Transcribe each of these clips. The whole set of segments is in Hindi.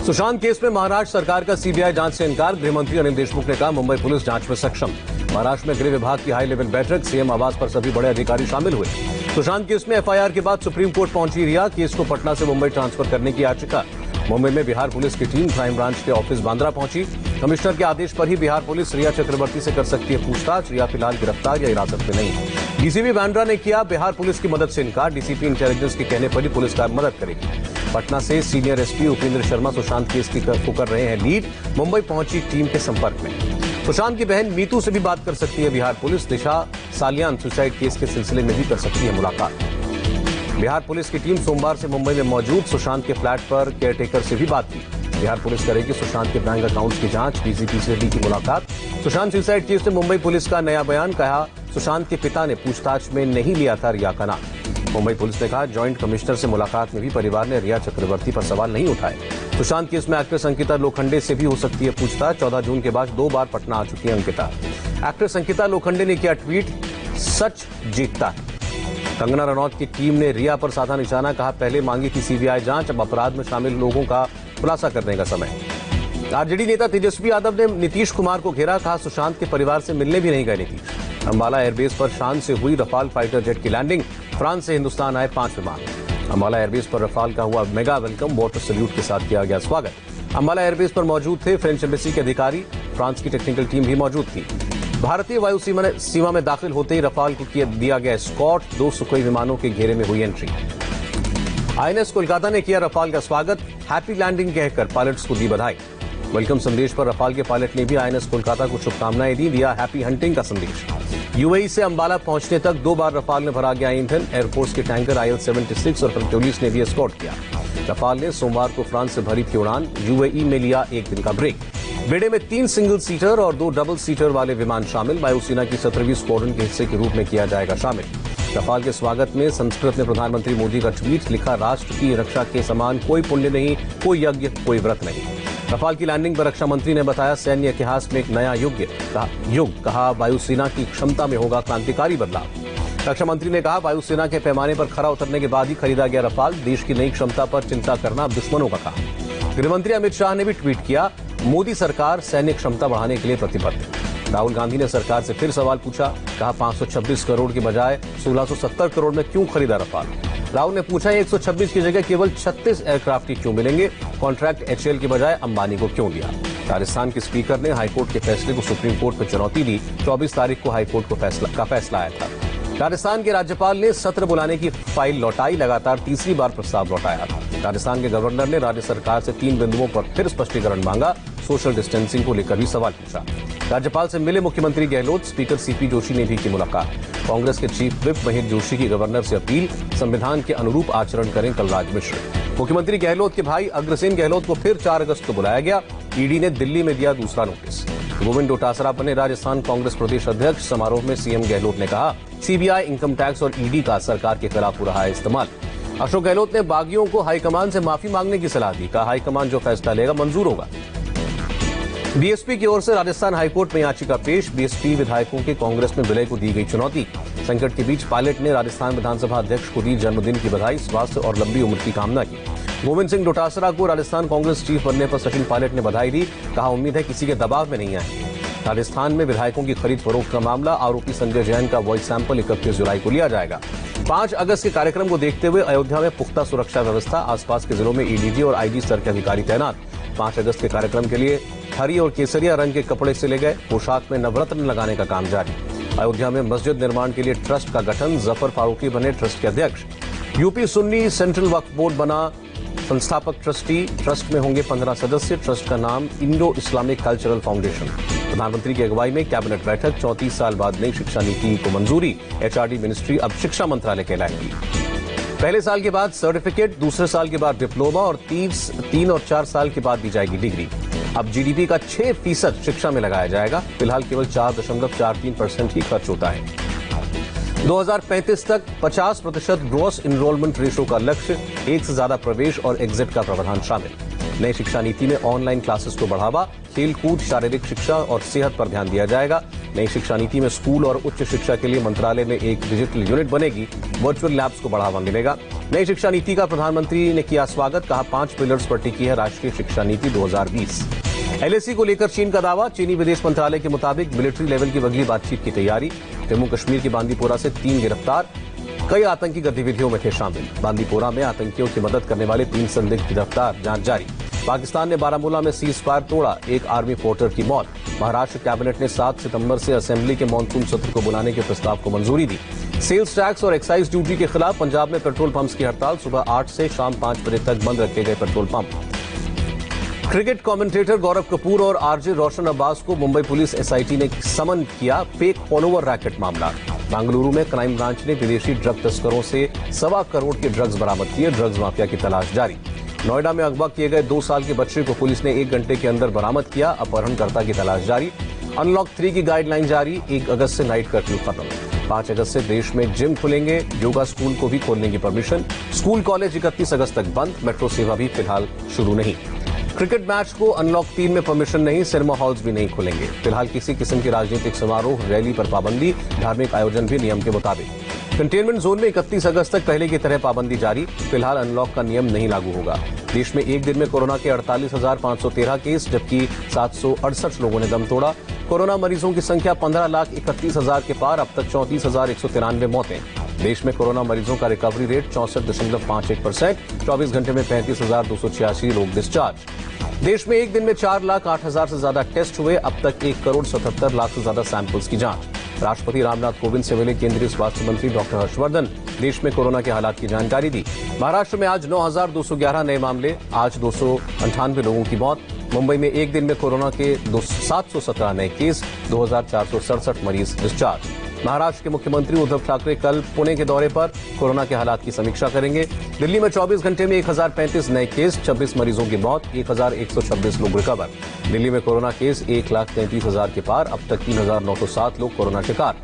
सुशांत केस में महाराष्ट्र सरकार का सीबीआई जांच से इनकार। गृहमंत्री अनिल देशमुख ने कहा मुंबई पुलिस जांच में सक्षम। महाराष्ट्र में गृह विभाग की हाई लेवल बैठक, सीएम आवास पर सभी बड़े अधिकारी शामिल हुए। सुशांत केस में एफआईआर के बाद सुप्रीम कोर्ट पहुंची रिया। केस को पटना से मुंबई ट्रांसफर करने की याचिका। मुंबई में बिहार पुलिस की टीम क्राइम ब्रांच के ऑफिस बांद्रा पहुंची। कमिश्नर के आदेश पर ही बिहार पुलिस रिया चक्रवर्ती से कर सकती है पूछताछ। रिया फिलहाल गिरफ्तार या हिरासत में नहीं। डीसीपी बांद्रा ने किया बिहार पुलिस की मदद से इनकार। डीसीपी इंटेलिजेंस के कहने पर ही पुलिस का मदद करेगी। पटना से senior SP Upendra Sharma Sushant case को कर रहे हैं लीड। मुंबई पहुंची टीम के संपर्क में। सुशांत की बहन मीतू से भी बात कर सकती है बिहार पुलिस। दिशा सालियान सुसाइड केस के सिलसिले में भी कर सकती है मुलाकात। बिहार पुलिस की टीम सोमवार से मुंबई में मौजूद। सुशांत के फ्लैट पर केयरटेकर से भी बात की। बिहार पुलिस करेगी सुशांत के बैंक अकाउंट्स की जांच। डीजीपी से ली की मुलाकात। सुशांत सुसाइड केस में मुंबई पुलिस का नया बयान। कहा सुशांत के पिता ने पूछताछ में नहीं लिया था रिया का नाम। मुंबई पुलिस ने कहा जॉइंट कमिश्नर से मुलाकात में भी परिवार ने रिया चक्रवर्ती पर सवाल नहीं उठाए। सुशांत केस में एक्ट्रेस अंकिता लोखंडे से भी हो सकती है पूछताछ। 14 जून के बाद 2 बार पटना आ चुकी है अंकिता। एक्ट्रेस अंकिता लोखंडे ने किया ट्वीट, सच जीतता है। कंगना रनौत की टीम ने रिया पर साधा निशाना। कहा पहले मांगी थी सीबीआई जांच, अब अपराध में शामिल लोगों का खुलासा करने का समय। आरजेडी नेता तेजस्वी यादव ने नीतीश कुमार को घेरा। कहा सुशांत के परिवार से मिलने भी नहीं गए नीतीश। अंबाला एयरबेस पर शान से हुई रफाल फाइटर जेट की लैंडिंग। फ्रांस से हिंदुस्तान आए 5 विमान। अंबाला एयरबेस पर रफाल का हुआ मेगा वेलकम। वाटर सैल्यूट के साथ किया गया स्वागत। अंबाला एयरबेस पर मौजूद थे फ्रेंच एम्बेसी के अधिकारी। फ्रांस की टेक्निकल टीम भी मौजूद थी। भारतीय वायु सीमा में दाखिल होते ही रफाल को दिया गया एस्कॉर्ट। 2 सुखोई विमानों के घेरे में हुई एंट्री। आईएनएस कोलकाता ने किया रफाल का स्वागत। हैप्पी लैंडिंग कहकर पायलट्स को दी बधाई। वेलकम संदेश पर रफाल के पायलट ने भी आईएनएस कोलकाता को शुभकामनाएं दी। दिया हैप्पी हंटिंग का संदेश। यूएई से अंबाला पहुंचने तक 2 बार रफाल में भरा गया ईंधन। एयरफोर्स के टैंकर IL-76 और पुलिस ने भी एस्कॉर्ट किया। रफाल ने सोमवार को फ्रांस से भरी थी उड़ान। यूएई में लिया 1 दिन का ब्रेक। बेड़े में 3 सिंगल सीटर और 2 डबल सीटर वाले विमान शामिल। वायुसेना की 17वीं स्क्वाड्रन के हिस्से के रूप में किया जाएगा शामिल। रफाल के स्वागत में संस्कृत में प्रधानमंत्री मोदी का ट्वीट। लिखा राष्ट्र की रक्षा के समान कोई पुण्य नहीं, कोई यज्ञ, कोई व्रत नहीं। रफाल की लैंडिंग पर रक्षा मंत्री ने बताया सैन्य इतिहास में एक नया युग। कहा वायुसेना की क्षमता में होगा क्रांतिकारी बदलाव। रक्षा मंत्री ने कहा वायुसेना के पैमाने पर खरा उतरने के बाद ही खरीदा गया रफाल। देश की नई क्षमता पर चिंता करना अब दुश्मनों का काम। गृहमंत्री अमित शाह ने भी ट्वीट किया मोदी सरकार सैन्य क्षमता बढ़ाने के लिए प्रतिबद्ध। राहुल गांधी ने सरकार से फिर सवाल पूछा। कहा 526 करोड़ के बजाय 1670 करोड़ में क्यों खरीदा रफाल। राहुल ने पूछा 126 की जगह केवल 36 एयरक्राफ्ट ही क्यों मिलेंगे। कॉन्ट्रैक्ट HAL की बजाय अंबानी को क्यों दिया। राजस्थान के स्पीकर ने हाईकोर्ट के फैसले को सुप्रीम कोर्ट में चुनौती दी। 24 तारीख को हाईकोर्ट को फैसला आया था। राजस्थान के राज्यपाल ने सत्र बुलाने की फाइल लौटाई। लगातार तीसरी बार प्रस्ताव लौटाया था। राजस्थान के गवर्नर ने राज्य सरकार से 3 बिंदुओं पर फिर स्पष्टीकरण मांगा। सोशल डिस्टेंसिंग को लेकर भी सवाल पूछा। राज्यपाल से मिले मुख्यमंत्री गहलोत। स्पीकर CP जोशी ने भी की मुलाकात। कांग्रेस के चीफ व्हिप महेश जोशी की गवर्नर से अपील, संविधान के अनुरूप आचरण करें कलराज मिश्र। मुख्यमंत्री गहलोत के भाई अग्रसेन गहलोत को फिर 4 अगस्त को बुलाया गया। ईडी ने दिल्ली में दिया दूसरा नोटिस। गोविंद डोटासरा बने राजस्थान कांग्रेस प्रदेश अध्यक्ष। समारोह में सीएम गहलोत ने कहा सीबीआई, इनकम टैक्स और ईडी का सरकार के खिलाफ हो रहा है इस्तेमाल। अशोक गहलोत ने बागियों को हाईकमान से माफी मांगने की सलाह दी। कहा हाईकमान जो फैसला लेगा मंजूर होगा। बीएसपी की ओर से राजस्थान हाईकोर्ट में याचिका पेश। बीएसपी विधायकों के कांग्रेस में विलय को दी गई चुनौती। संकट के बीच पायलट ने राजस्थान विधानसभा अध्यक्ष को दी जन्मदिन की बधाई, स्वास्थ्य और लंबी उम्र की कामना की। गोविंद सिंह डोटासरा को राजस्थान कांग्रेस चीफ बनने पर सचिन पायलट ने बधाई दी। कहा उम्मीद है किसी के दबाव में नहीं आएंगे। राजस्थान में विधायकों की खरीद फरोख्त का मामला। आरोपी संजय जैन का वॉइस सैंपल 31 जुलाई को लिया जाएगा। 5 अगस्त के कार्यक्रम को देखते हुए अयोध्या में पुख्ता सुरक्षा व्यवस्था। आसपास के जिलों में ईडीजी और आईजी स्तर के अधिकारी तैनात। 5 अगस्त के कार्यक्रम के लिए हरी और केसरिया रंग के कपड़े सिले गए। पोशाक में नवरत्न लगाने का काम जारी। अयोध्या में मस्जिद निर्माण के लिए ट्रस्ट का गठन। जफर फारूकी बने ट्रस्ट के अध्यक्ष। यूपी सुन्नी सेंट्रल वक्फ बोर्ड बना संस्थापक ट्रस्टी। ट्रस्ट में होंगे 15 सदस्य। ट्रस्ट का नाम इंडो इस्लामिक कल्चरल फाउंडेशन। प्रधानमंत्री की अगुवाई में कैबिनेट बैठक। 34 साल बाद नई शिक्षा नीति को मंजूरी। HRD मिनिस्ट्री अब शिक्षा मंत्रालय कहलाएगी। पहले साल के बाद सर्टिफिकेट, दूसरे साल के बाद डिप्लोमा और 3 और 4 साल के बाद दी जाएगी डिग्री। अब जीडीपी का 6% शिक्षा में लगाया जाएगा। फिलहाल केवल 4.43% ही खर्च होता है। 2035 तक 50% ग्रॉस इनरोलमेंट रेशो का लक्ष्य। 1 से ज्यादा प्रवेश और एग्जिट का प्रावधान शामिल। नई शिक्षा नीति में ऑनलाइन क्लासेस को बढ़ावा। खेलकूद, शारीरिक शिक्षा और सेहत पर ध्यान दिया जाएगा। नई शिक्षा नीति में स्कूल और उच्च शिक्षा के लिए मंत्रालय में एक डिजिटल यूनिट बनेगी। वर्चुअल लैब्स को बढ़ावा मिलेगा। नई शिक्षा नीति का प्रधानमंत्री ने किया स्वागत, कहा 5 पिलर्स पर टिकी है राष्ट्रीय शिक्षा नीति 2020। एलएसी को लेकर चीन का दावा, चीनी विदेश मंत्रालय के मुताबिक मिलिट्री लेवल की अगली बातचीत की तैयारी। जम्मू कश्मीर के बांदीपोरा से 3 गिरफ्तार, कई आतंकी गतिविधियों में थे शामिल। बांदीपोरा में आतंकियों की मदद करने वाले 3 संदिग्ध गिरफ्तार, जांच जारी। पाकिस्तान ने बारामूला में सीज फायर तोड़ा, एक आर्मी पोर्टर की मौत। महाराष्ट्र कैबिनेट ने 7 सितंबर से असेंबली के मॉनसून सत्र को बुलाने के प्रस्ताव को मंजूरी दी। सेल्स टैक्स और एक्साइज ड्यूटी के खिलाफ पंजाब में पेट्रोल पंप्स की हड़ताल, सुबह 8 से शाम 5 बजे तक बंद रखे गए पेट्रोल पंप। क्रिकेट कमेंटेटर गौरव कपूर और आरजे रोशन अब्बास को मुंबई पुलिस एसआईटी ने समन किया, फेक फॉलोवर रैकेट मामला। बेंगलुरु में क्राइम ब्रांच ने विदेशी ड्रग तस्करों से 1.25 करोड़ के ड्रग्स बरामद किए, ड्रग्स माफिया की तलाश जारी। नोएडा में अगवा किए गए 2 साल के बच्चे को पुलिस ने 1 घंटे के अंदर बरामद किया, अपहरणकर्ता की तलाश जारी। अनलॉक 3 की गाइडलाइन जारी, 1 अगस्त से नाइट कर्फ्यू खत्म। 5 अगस्त से देश में जिम खुलेंगे, योगा स्कूल को भी खोलने की परमिशन। स्कूल कॉलेज 31 अगस्त तक बंद, मेट्रो सेवा भी फिलहाल शुरू नहीं। क्रिकेट मैच को अनलॉक 3 में परमिशन नहीं, सिनेमा हॉल्स भी नहीं खुलेंगे। फिलहाल किसी किस्म के राजनीतिक समारोह, रैली पर पाबंदी, धार्मिक आयोजन भी नियम के मुताबिक। कंटेनमेंट जोन में 31 अगस्त तक पहले की तरह पाबंदी जारी, फिलहाल अनलॉक का नियम नहीं लागू होगा। देश में एक दिन में कोरोना के 48,513 केस, जबकि 768 लोगों ने दम तोड़ा। कोरोना मरीजों की संख्या 15,31,000 के पार, अब तक 34,193 मौतें। देश में कोरोना मरीजों का रिकवरी रेट 64.51%, 24 घंटे में 35,286 लोग डिस्चार्ज। देश में एक दिन में 4,08,000 से ज्यादा टेस्ट हुए, अब तक 1,77,00,000 से ज्यादा सैंपल्स की जांच। राष्ट्रपति रामनाथ कोविंद से मिले केंद्रीय स्वास्थ्य मंत्री डॉक्टर हर्षवर्धन, देश में कोरोना के हालात की जानकारी दी। महाराष्ट्र में आज 9,211 नए मामले, आज 298 लोगों की मौत। मुंबई में एक दिन में कोरोना के 717 नए केस, 2,467 मरीज डिस्चार्ज। महाराष्ट्र के मुख्यमंत्री उद्धव ठाकरे कल पुणे के दौरे पर कोरोना के हालात की समीक्षा करेंगे। दिल्ली में 24 घंटे में 1,035 नए केस, 26 मरीजों की मौत, 1,126 लोग रिकवर। दिल्ली में कोरोना केस 1,33,000 के पार, अब तक 3,907 लोग कोरोना शिकार।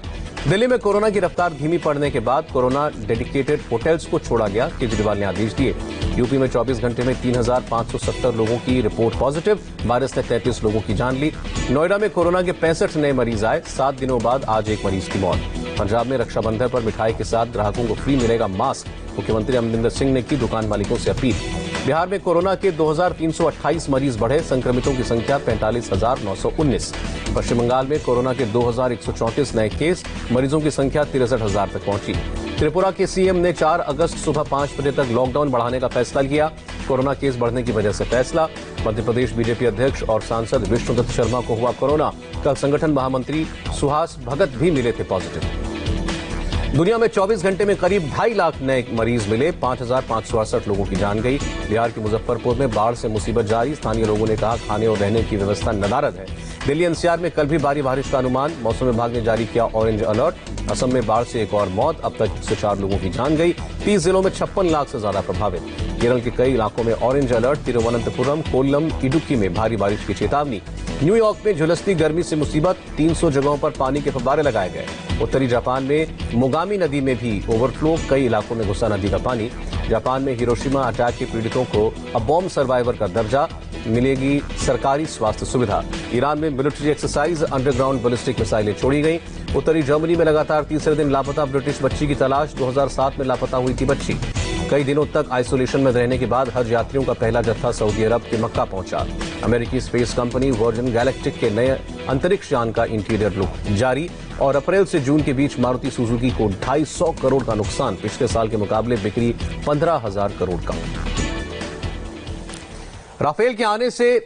दिल्ली में कोरोना की रफ्तार धीमी पड़ने के बाद कोरोना डेडिकेटेड होटल्स को छोड़ा गया, केजरीवाल ने आदेश दिए। यूपी में 24 घंटे में 3,570 लोगों की रिपोर्ट पॉजिटिव, वायरस ने 33 लोगों की जान ली। नोएडा में कोरोना के 65 नए मरीज आए, 7 दिनों बाद आज एक मरीज की मौत। पंजाब में रक्षाबंधन पर मिठाई के साथ ग्राहकों को फ्री मिलेगा मास्क, मुख्यमंत्री अमरिंदर सिंह ने की दुकान मालिकों से अपील। बिहार में कोरोना के 2,328 मरीज बढ़े, संक्रमितों की संख्या 45,919। पश्चिम बंगाल में कोरोना के 2,134 नए केस, मरीजों की संख्या 63,000 तक पहुंची। त्रिपुरा के सीएम ने 4 अगस्त सुबह 5 बजे तक लॉकडाउन बढ़ाने का फैसला किया, कोरोना केस बढ़ने की वजह से फैसला। मध्य प्रदेश बीजेपी अध्यक्ष और सांसद विष्णुदत्त शर्मा को हुआ कोरोना, कल संगठन महामंत्री सुहास भगत भी मिले थे पॉजिटिव। दुनिया में 24 घंटे में करीब 2.5 लाख नए मरीज मिले, 5,568 लोगों की जान गई। बिहार के मुजफ्फरपुर में बाढ़ से मुसीबत जारी, स्थानीय लोगों ने कहा खाने और रहने की व्यवस्था नदारद है। दिल्ली एनसीआर में कल भी भारी बारिश का अनुमान, मौसम विभाग ने जारी किया ऑरेंज अलर्ट। असम में बाढ़ से एक और मौत, अब तक 104 लोगों की जान गई। 30 जिलों में 56 लाख से ज्यादा प्रभावित। केरल के कई इलाकों में ऑरेंज अलर्ट, तिरुवनंतपुरम, कोल्लम, इडुक्की में भारी बारिश की चेतावनी। न्यूयॉर्क में झुलसती गर्मी से मुसीबत, 300 जगहों पर पानी के फव्वारे लगाए गए। उत्तरी जापान में मोगामी नदी में भी ओवरफ्लो, कई इलाकों में घुसा नदी का पानी। जापान में हिरोशिमा अटैक के पीड़ितों को अब बॉम्ब सर्वाइवर का दर्जा, मिलेगी सरकारी स्वास्थ्य सुविधा। ईरान में मिलिट्री एक्सरसाइज, अंडरग्राउंड बैलिस्टिक मिसाइलें छोड़ी गई। उत्तरी जर्मनी में लगातार तीसरे दिन लापता ब्रिटिश बच्ची की तलाश, 2007 में लापता हुई थी बच्ची। कई दिनों तक आइसोलेशन में रहने के बाद हज यात्रियों का पहला जत्था सऊदी अरब के मक्का पहुंचा। अमेरिकी स्पेस कंपनी वर्जिन गैलेक्टिक के नए अंतरिक्ष यान का इंटीरियर लुक जारी। और अप्रैल से जून के बीच मारुति सुजुकी को 250 करोड़ का नुकसान, पिछले साल के मुकाबले बिक्री 15,000 करोड़ का। राफेल के आने से